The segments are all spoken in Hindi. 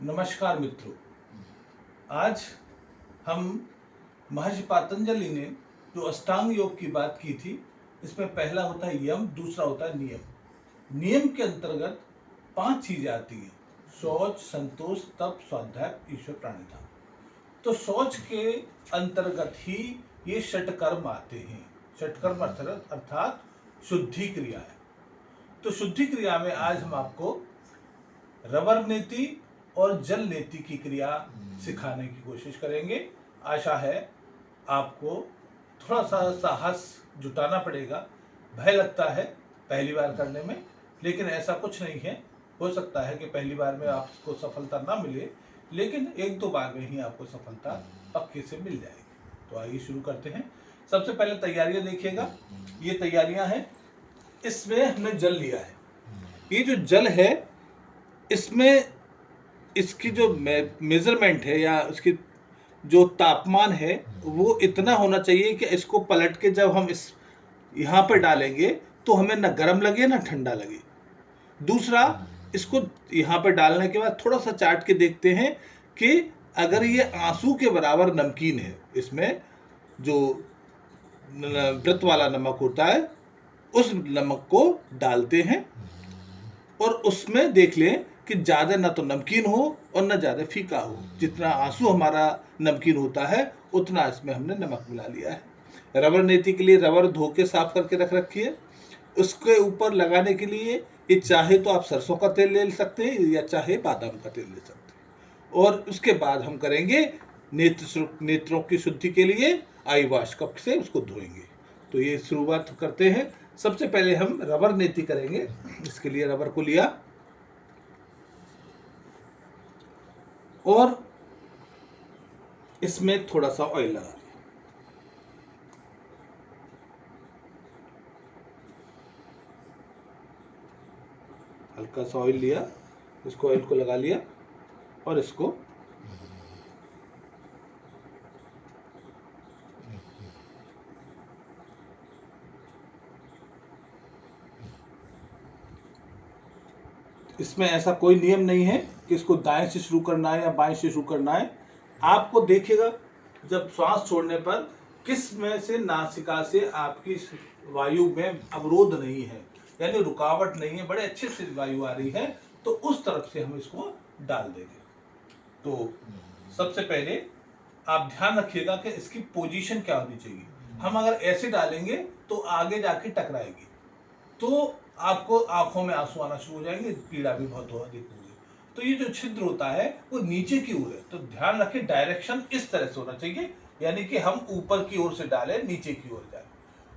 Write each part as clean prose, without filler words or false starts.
नमस्कार मित्रों। आज हम महर्षि पातंजलि ने जो अष्टांग योग की बात की थी, इसमें पहला होता है यम, दूसरा होता है नियम। नियम के अंतर्गत 5 चीजें आती हैं: शौच, संतोष, तप, स्वाध्याय, ईश्वर प्राणिधान। तो शौच के अंतर्गत ही ये षटकर्म आते हैं। षटकर्म अर्थात शुद्धि क्रियाएं। तो शुद्धि क्रिया में आज हम आपको रवर नीति और जल नीति की क्रिया सिखाने की कोशिश करेंगे। आशा है आपको थोड़ा सा साहस जुटाना पड़ेगा, भय लगता है पहली बार करने में, लेकिन ऐसा कुछ नहीं है। हो सकता है कि पहली बार में आपको सफलता ना मिले, लेकिन 1-2 बार में ही आपको सफलता पक्के से मिल जाएगी। तो आइए शुरू करते हैं। सबसे पहले तैयारियां देखिएगा। ये तैयारियां हैं, इसमें हमने जल लिया है। ये जो जल है, इसमें इसकी जो मेजरमेंट है या उसकी जो तापमान है वो इतना होना चाहिए कि इसको पलट के जब हम इस यहाँ पर डालेंगे तो हमें ना गर्म लगे ना ठंडा लगे। दूसरा, इसको यहाँ पर डालने के बाद थोड़ा सा चाट के देखते हैं कि अगर ये आंसू के बराबर नमकीन है, इसमें जो व्रत वाला नमक होता है उस नमक को डालते हैं और उसमें देख लें कि ज़्यादा ना तो नमकीन हो और ना ज़्यादा फीका हो। जितना आंसू हमारा नमकीन होता है उतना इसमें हमने नमक मिला लिया है। रबर नीति के लिए रबर धो के साफ करके रख रखी है। उसके ऊपर लगाने के लिए ये चाहे तो आप सरसों का तेल ले सकते हैं या चाहे बादाम का तेल ले सकते हैं। और उसके बाद हम करेंगे नेत्रों की शुद्धि के लिए आई वॉश कप से उसको धोएंगे। तो ये शुरुआत करते हैं। सबसे पहले हम रबर नीति करेंगे। इसके लिए रबर को लिया और इसमें थोड़ा सा ऑयल लगा लिया। हल्का सा ऑयल लिया, इसको ऑयल को लगा लिया और इसको इसमें ऐसा कोई नियम नहीं है कि इसको दाएं से शुरू करना है या बाएं से शुरू करना है। आपको देखिएगा जब श्वास छोड़ने पर किस में से नासिका से आपकी वायु में अवरोध नहीं है, यानी रुकावट नहीं है, बड़े अच्छे से वायु आ रही है, तो उस तरफ से हम इसको डाल देंगे। तो सबसे पहले आप ध्यान रखिएगा कि इसकी पोजीशन क्या होनी चाहिए। हम अगर ऐसे डालेंगे तो आगे जाके टकराएगी, तो आपको आंखों में आंसू आना शुरू हो जाएंगे, पीड़ा भी बहुत अधिक होगी। तो ये जो छिद्र होता है वो नीचे की ओर है, तो ध्यान रखें डायरेक्शन इस तरह से होना चाहिए, यानी कि हम ऊपर की ओर से डालें, नीचे की ओर जाए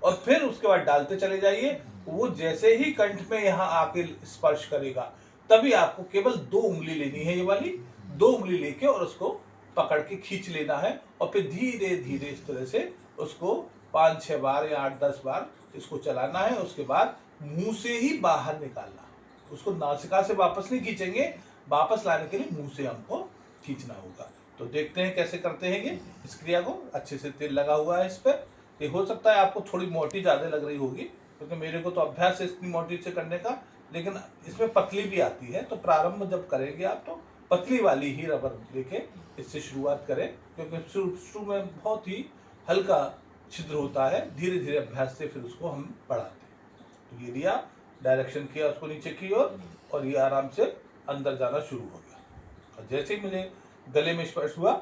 और फिर उसके बाद डालते चले जाइए। वो जैसे ही कंठ में यहाँ आके स्पर्श करेगा तभी आपको केवल 2 उंगली लेनी है, ये वाली 2 उंगली लेके और उसको पकड़ के खींच लेना है और फिर धीरे धीरे इस तरह से उसको 5-6 बार या 8-10 बार इसको चलाना है। उसके बाद मुंह से ही बाहर निकालना, उसको नासिका से वापस नहीं खींचेंगे, वापस लाने के लिए मुंह से हमको खींचना होगा। तो देखते हैं कैसे करते हैं ये इस क्रिया को। अच्छे से तेल लगा हुआ है इस पर। ये हो सकता है आपको थोड़ी मोटी ज़्यादा लग रही होगी, क्योंकि मेरे को तो अभ्यास है इतनी मोटी से करने का, लेकिन इसमें पतली भी आती है। तो प्रारंभ में जब करेंगे आप तो पतली वाली ही रबर लेके इससे शुरुआत करें, क्योंकि शुरू में बहुत ही हल्का छिद्र होता है, धीरे धीरे अभ्यास से फिर उसको हम बढ़ाते हैं। तो ये लिया, डायरेक्शन किया उसको नीचे की ओर और ये आराम से अंदर जाना शुरू हो गया। और जैसे ही मुझे गले में स्पर्श हुआ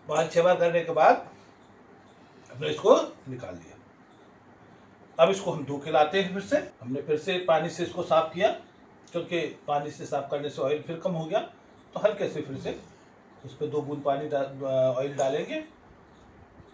पाँच छह बार करने के बाद हमने इसको निकाल दिया। अब इसको हम धो के लाते हैं। फिर से हमने फिर से पानी से इसको साफ किया, क्योंकि पानी से साफ करने से ऑयल फिर कम हो गया। तो हल्के से फिर से उस पर 2 बूंद पानी ऑयल डालेंगे।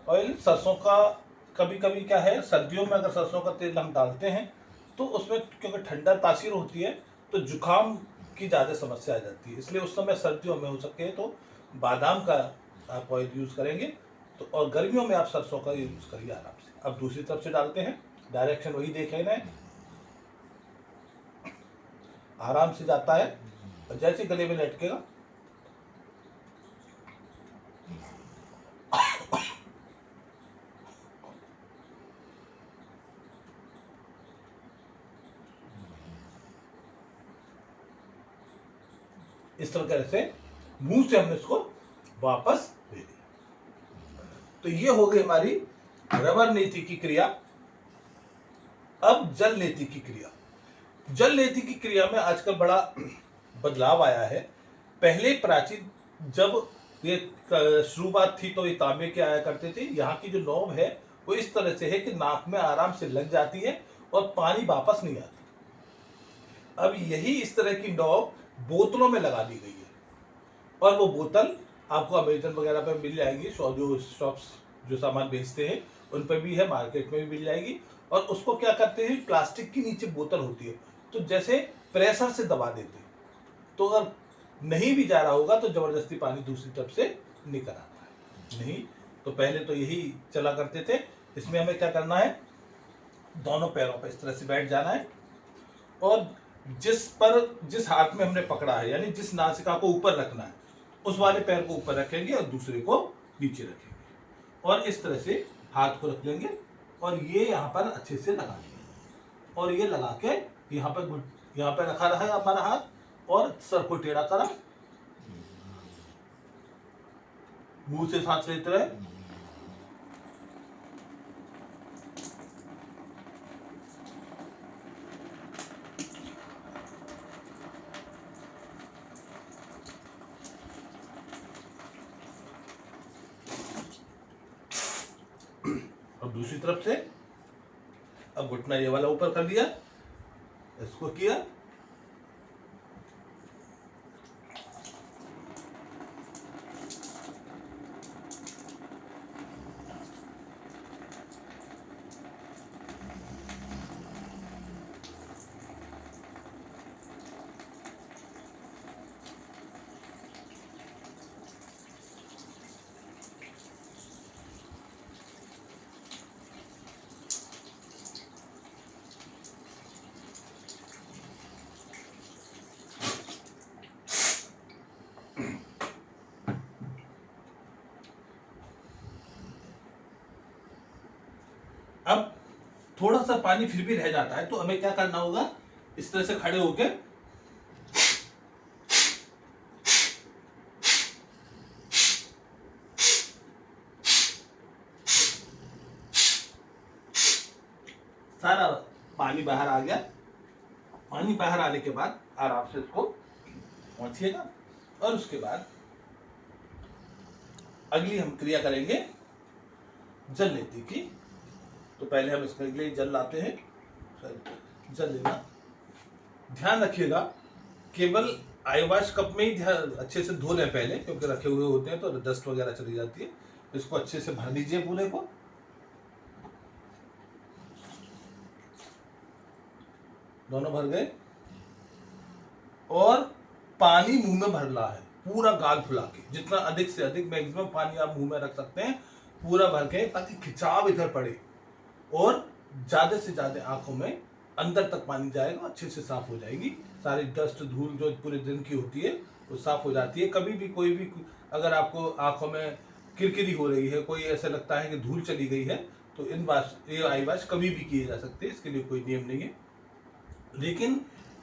ऑयल सरसों का, कभी कभी क्या है सर्दियों में अगर सरसों का तेल हम डालते हैं तो उसमें क्योंकि ठंडा तासीर होती है तो जुकाम की ज़्यादा समस्या आ जाती है, इसलिए उस समय सर्दियों में हो सके तो बादाम का आप ऑयल यूज़ करेंगे। तो और गर्मियों में आप सरसों का यूज़ करिए आराम से। अब दूसरी तरफ से डालते हैं, डायरेक्शन वही देख लेना है, आराम से जाता है और जैसे गले में लटकेगा इस तरह से मुंह से हमने इसको वापस दे दिया। तो ये हो गई हमारी रबर नीति की क्रिया। अब जल नीति की क्रिया। जल नीति की क्रिया में आजकल बड़ा बदलाव आया है। पहले प्राचीन जब ये शुरुआत थी तो ये तांबे के आया करते थे। यहाँ की जो नॉब है वो इस तरह से है कि नाक में आराम से लग जाती है और पानी वापस नहीं आता। अब यही इस तरह की नॉब बोतलों में लगा दी गई है और वो बोतल आपको अमेजन वगैरह पर मिल जाएगी। जो शॉप्स जो सामान बेचते हैं उन पर भी है, मार्केट में भी मिल जाएगी। और उसको क्या करते हैं, प्लास्टिक की नीचे बोतल होती है तो जैसे प्रेशर से दबा देते हैं, तो अगर नहीं भी जा रहा होगा तो जबरदस्ती पानी दूसरी तरफ से निकल आता है। नहीं तो पहले तो यही चला करते थे। इसमें हमें क्या करना है, दोनों पैरों पर इस तरह से बैठ जाना है और जिस हाथ में हमने पकड़ा है यानी जिस नासिका को ऊपर रखना है उस वाले पैर को ऊपर रखेंगे और दूसरे को नीचे रखेंगे और इस तरह से हाथ को रख लेंगे और ये यहाँ पर अच्छे से लगा लेंगे और ये लगा के यहाँ पर रखा रहा है हमारा हाथ और सर को टेढ़ा करा, मुंह से सांस लेते रहे। और दूसरी तरफ से अब घुटना ये वाला ऊपर कर दिया, इसको किया, अब थोड़ा सा पानी फिर भी रह जाता है तो हमें क्या करना होगा, इस तरह से खड़े होकर सारा पानी बाहर आ गया। पानी बाहर आने के बाद आराम से इसको पहुंचिएगा और उसके बाद अगली हम क्रिया करेंगे जल नीति की। तो पहले हम इसके लिए जल लाते हैं। जल लेना, ध्यान रखिएगा केवल आईवाश कप में ही अच्छे से धो लें पहले, क्योंकि रखे हुए होते हैं तो डस्ट वगैरह चली जाती है। इसको अच्छे से भर लीजिए पूरे को। दोनों भर गए और पानी मुंह में भरना है पूरा गाल फुला के, जितना अधिक से अधिक मैक्सिमम पानी आप मुंह में रख सकते हैं पूरा भर के, ताकि खिंचाव इधर पड़े और ज्यादा से ज्यादा आंखों में अंदर तक पानी जाएगा, अच्छे से साफ हो जाएगी। सारी डस्ट धूल जो पूरे दिन की होती है वो साफ हो जाती है। कभी भी कोई भी अगर आपको आंखों में किरकिरी हो रही है, कोई ऐसा लगता है कि धूल चली गई है, तो ये आई वॉश कभी भी किए जा सकते हैं, इसके लिए कोई नियम नहीं है। लेकिन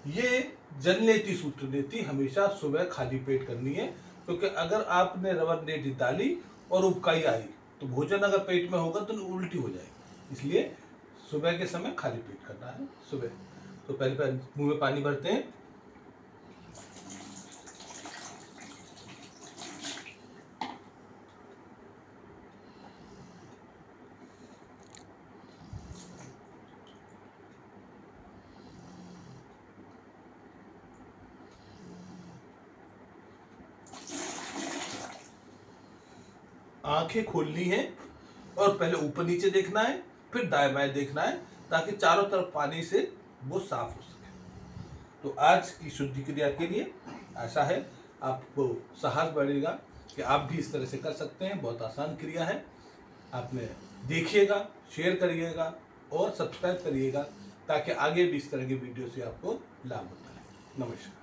ये जल नीति सूत्र नीति हमेशा सुबह खाली पेट करनी है, क्योंकि अगर आपने रबर नीति डाली और उबकाई आई तो भोजन अगर पेट में होगा तो उल्टी हो जाएगी। इसलिए सुबह के समय खाली पेट करना है सुबह। तो पहले मुंह में पानी भरते हैं, आंखें खोलनी है और पहले ऊपर नीचे देखना है, फिर दाएं बाएं देखना है, ताकि चारों तरफ पानी से वो साफ हो सके। तो आज की शुद्धि क्रिया के लिए आशा है आपको साहस बढ़ेगा कि आप भी इस तरह से कर सकते हैं। बहुत आसान क्रिया है। आपने देखिएगा, शेयर करिएगा और सब्सक्राइब करिएगा, ताकि आगे भी इस तरह की वीडियो से आपको लाभ होता है। नमस्कार।